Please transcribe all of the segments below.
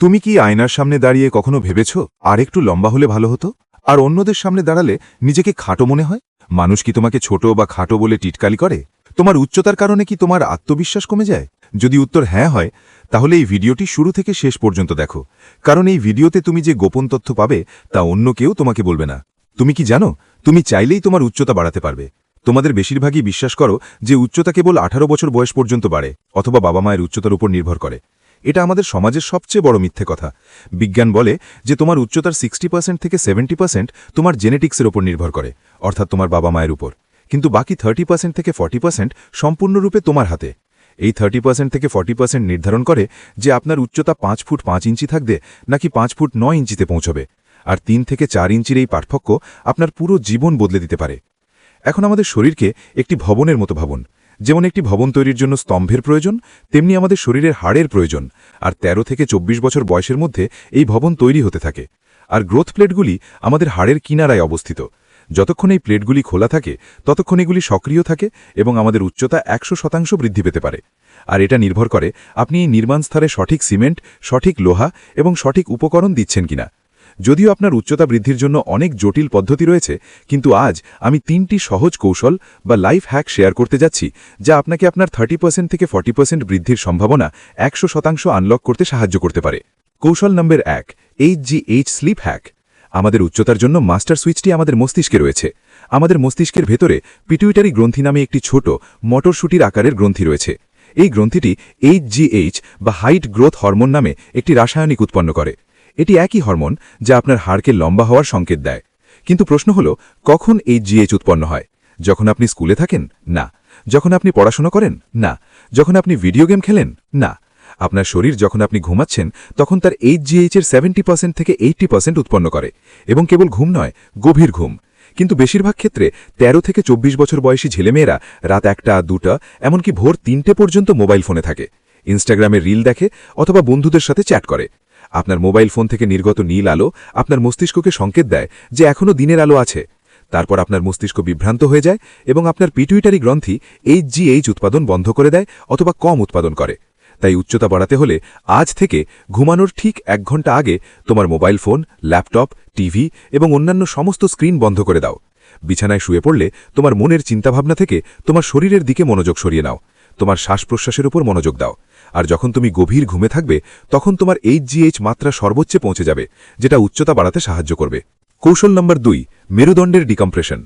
তুমি কি আয়নার সামনে দাঁড়িয়ে কখনো ভেবেছ আর একটু লম্বা হলে ভালো হতো? আর অন্যদের সামনে দাঁড়ালে নিজেকে খাটো মনে হয়? মানুষ কি তোমাকে ছোট বা খাটো বলে টিটকালি করে? তোমার উচ্চতার কারণে কি তোমার আত্মবিশ্বাস কমে যায়? যদি উত্তর হ্যাঁ হয়, তাহলে এই ভিডিওটি শুরু থেকে শেষ পর্যন্ত দেখো, কারণ এই ভিডিওতে তুমি যে গোপন তথ্য পাবে তা অন্য কেউ তোমাকে বলবে না। তুমি কি জানো, তুমি চাইলেই তোমার উচ্চতা বাড়াতে পারবে। তোমাদের বেশিরভাগই বিশ্বাস করো যে উচ্চতা কেবল 18 বছর বয়স পর্যন্ত বাড়ে, অথবা বাবা মায়ের উচ্চতার উপর নির্ভর করে। এটা আমাদের সমাজের সবচেয়ে বড় মিথ্যে কথা। বিজ্ঞান বলে যে তোমার উচ্চতার 60% থেকে 70% তোমার জেনেটিক্সের উপর নির্ভর করে, অর্থাৎ তোমার বাবা মায়ের উপর। কিন্তু বাকি 30% থেকে 40% সম্পূর্ণরূপে তোমার হাতে। এই 30% থেকে 40% নির্ধারণ করে যে আপনার উচ্চতা 5 ফুট 5 ইঞ্চি থাকবে নাকি 5 ফুট 9 ইঞ্চিতে পৌঁছবে। আর 3 থেকে 4 ইঞ্চির এই পার্থক্য আপনার পুরো জীবন বদলে দিতে পারে। এখন আমাদের শরীরকে একটি ভবনের মতো ভাবুন। যেমন একটি ভবন তৈরির জন্য স্তম্ভের প্রয়োজন, তেমনি আমাদের শরীরের হাড়ের প্রয়োজন। আর 13 থেকে 24 বছর বয়সের মধ্যে এই ভবন তৈরি হতে থাকে। আর গ্রোথ প্লেটগুলি আমাদের হাড়ের কিনারায় অবস্থিত। যতক্ষণ এই প্লেটগুলি খোলা থাকে ততক্ষণ এগুলি সক্রিয় থাকে এবং আমাদের উচ্চতা 100% বৃদ্ধি পেতে পারে। আর এটা নির্ভর করে আপনি এই নির্মাণ স্তরে সঠিক সিমেন্ট, সঠিক লোহা এবং সঠিক উপকরণ দিচ্ছেন কিনা। যদিও আপনার উচ্চতা বৃদ্ধির জন্য অনেক জটিল পদ্ধতি রয়েছে, কিন্তু আজ আমি 3টি সহজ কৌশল বা লাইফ হ্যাক শেয়ার করতে যাচ্ছি, যা আপনাকে আপনার 30% থেকে 40% বৃদ্ধির সম্ভাবনা 100% আনলক করতে সাহায্য করতে পারে। কৌশল নম্বর 1, HGH স্লিপ হ্যাক। আমাদের উচ্চতার জন্য মাস্টার সুইচটি আমাদের মস্তিষ্কে রয়েছে। আমাদের মস্তিষ্কের ভেতরে পিটুইটারি গ্রন্থি নামে একটি ছোট মটরশুটির আকারের গ্রন্থি রয়েছে। এই গ্রন্থিটি HGH বা হাইট গ্রোথ হরমোন নামে একটি রাসায়নিক উৎপন্ন করে। এটি একই হরমোন যা আপনার হাড়কে লম্বা হওয়ার সংকেত দেয়। কিন্তু প্রশ্ন হল, কখন HGH উৎপন্ন হয়? যখন আপনি স্কুলে থাকেন? না। যখন আপনি পড়াশোনা করেন? না। যখন আপনি ভিডিও গেম খেলেন? না। আপনার শরীর যখন আপনি ঘুমাচ্ছেন তখন তার HGH এর 70% থেকে 80% উৎপন্ন করে, এবং কেবল ঘুম নয়, গভীর ঘুম। কিন্তু বেশিরভাগ ক্ষেত্রে 13 থেকে 24 বছর বয়সী ছেলেমেয়েরা রাত 1টা, 2টা, এমনকি ভোর 3টে পর্যন্ত মোবাইল ফোনে থাকে, ইনস্টাগ্রামে রিল দেখে অথবা বন্ধুদের সাথে চ্যাট করে। আপনার মোবাইল ফোন থেকে নির্গত নীল আলো আপনার মস্তিষ্ককে সংকেত দেয় যে এখনও দিনের আলো আছে। তারপর আপনার মস্তিষ্ক বিভ্রান্ত হয়ে যায় এবং আপনার পিটুইটারি গ্রন্থি HGH উৎপাদন বন্ধ করে দেয় অথবা কম উৎপাদন করে। তাই উচ্চতা বাড়াতে হলে আজ থেকে ঘুমানোর ঠিক 1 ঘন্টা আগে তোমার মোবাইল ফোন, ল্যাপটপ, টিভি এবং অন্যান্য সমস্ত স্ক্রিন বন্ধ করে দাও। বিছানায় শুয়ে পড়লে তোমার মনের চিন্তাভাবনা থেকে তোমার শরীরের দিকে মনোযোগ সরিয়ে নাও। তোমার শ্বাস প্রশ্বাসের উপর মনোযোগ দাও। আর যখন তুমি গভীর ঘুমে থাকবে তখন তোমার HGH মাত্রা সর্বোচ্চে পৌঁছে যাবে, যেটা উচ্চতা বাড়াতে সাহায্য করবে। কৌশল নম্বর 2, মেরুদণ্ডের ডিকম্প্রেশন।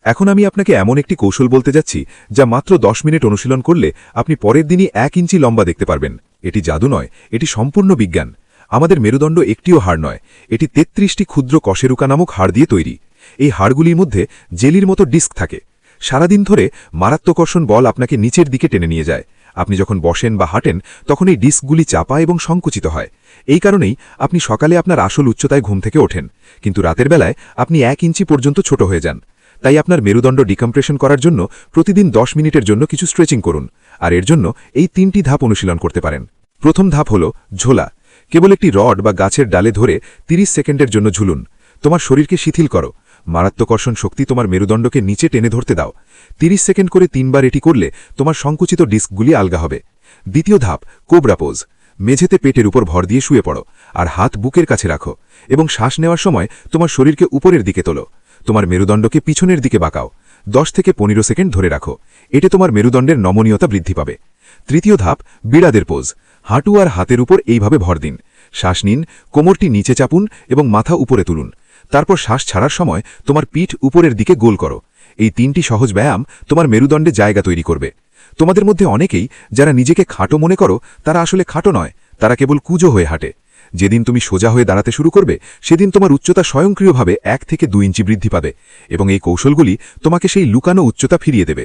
এখন আমি আপনাকে এমন একটি কৌশল বলতে যাচ্ছি যা মাত্র 10 মিনিট অনুশীলন করলে আপনি পরের দিনই 1 ইঞ্চি লম্বা দেখতে পারবেন। এটি জাদু নয়, এটি সম্পূর্ণ বিজ্ঞান। আমাদের মেরুদণ্ড একটিও হাড় নয়, এটি 33টি ক্ষুদ্র কশেরুকা নামক হাড় দিয়ে তৈরি। এই হাড়গুলির মধ্যে জেলির মতো ডিস্ক থাকে। সারাদিন ধরে মারাত্মকর্ষণ বল আপনাকে নিচের দিকে টেনে নিয়ে যায়। আপনি যখন বসেন বা হাঁটেন তখন এই ডিস্কগুলি চাপা এবং সংকুচিত হয়। এই কারণেই আপনি সকালে আপনার আসল উচ্চতায় ঘুম থেকে ওঠেন, কিন্তু রাতের বেলায় আপনি 1 ইঞ্চি পর্যন্ত ছোট হয়ে যান। তাই আপনার মেরুদণ্ড ডিকম্প্রেশন করার জন্য প্রতিদিন 10 মিনিটের জন্য কিছু স্ট্রেচিং করুন। আর এর জন্য এই 3টি ধাপ অনুশীলন করতে পারেন। প্রথম ধাপ হল ঝোলা। কেবল একটি রড বা গাছের ডালে ধরে 30 সেকেন্ডের জন্য ঝুলুন। তোমার শরীরকে শিথিল করো। মারাত্মকর্ষণ শক্তি তোমার মেরুদণ্ডকে নিচে টেনে ধরতে দাও। 30 সেকেন্ড করে 3 বার এটি করলে তোমার সংকুচিত ডিস্কগুলি আলগা হবে। দ্বিতীয় ধাপ, কোবরা পোজ। মেঝেতে পেটের উপর ভর দিয়ে শুয়ে পড়ো, আর হাত বুকের কাছে রাখো, এবং শ্বাস নেওয়ার সময় তোমার শরীরকে উপরের দিকে তোলো। তোমার মেরুদণ্ডকে পিছনের দিকে বাঁকাও। 10 থেকে 15 সেকেন্ড ধরে রাখো। এতে তোমার মেরুদণ্ডের নমনীয়তা বৃদ্ধি পাবে। তৃতীয় ধাপ, বিড়াদের পোজ। হাঁটু আর হাতের উপর এইভাবে ভর দিন। শ্বাস নিন, কোমরটি নিচে চাপুন এবং মাথা উপরে তুলুন। তারপর শ্বাস ছাড়ার সময় তোমার পিঠ উপরের দিকে গোল করো। এই 3টি সহজ ব্যায়াম তোমার মেরুদণ্ডে জায়গা তৈরি করবে। তোমাদের মধ্যে অনেকেই যারা নিজেকে খাটো মনে করো, তারা আসলে খাটো নয়, তারা কেবল কুঁজো হয়ে হাঁটে। যেদিন তুমি সোজা হয়ে দাঁড়াতে শুরু করবে সেদিন তোমার উচ্চতা স্বয়ংক্রিয়ভাবে 1 থেকে 2 ইঞ্চি বৃদ্ধি পাবে, এবং এই কৌশলগুলি তোমাকে সেই লুকানো উচ্চতা ফিরিয়ে দেবে।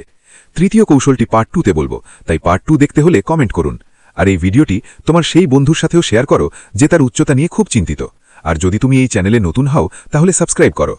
তৃতীয় কৌশলটি পার্ট 2তে বলবো, তাই পার্ট 2 দেখতে হলে কমেন্ট করুন। আর এই ভিডিওটি তোমার সেই বন্ধুর সাথেও শেয়ার করো যে তার উচ্চতা নিয়ে খুব চিন্তিত। আর যদি তুমি এই চ্যানেলে নতুন হও তাহলে সাবস্ক্রাইব করো।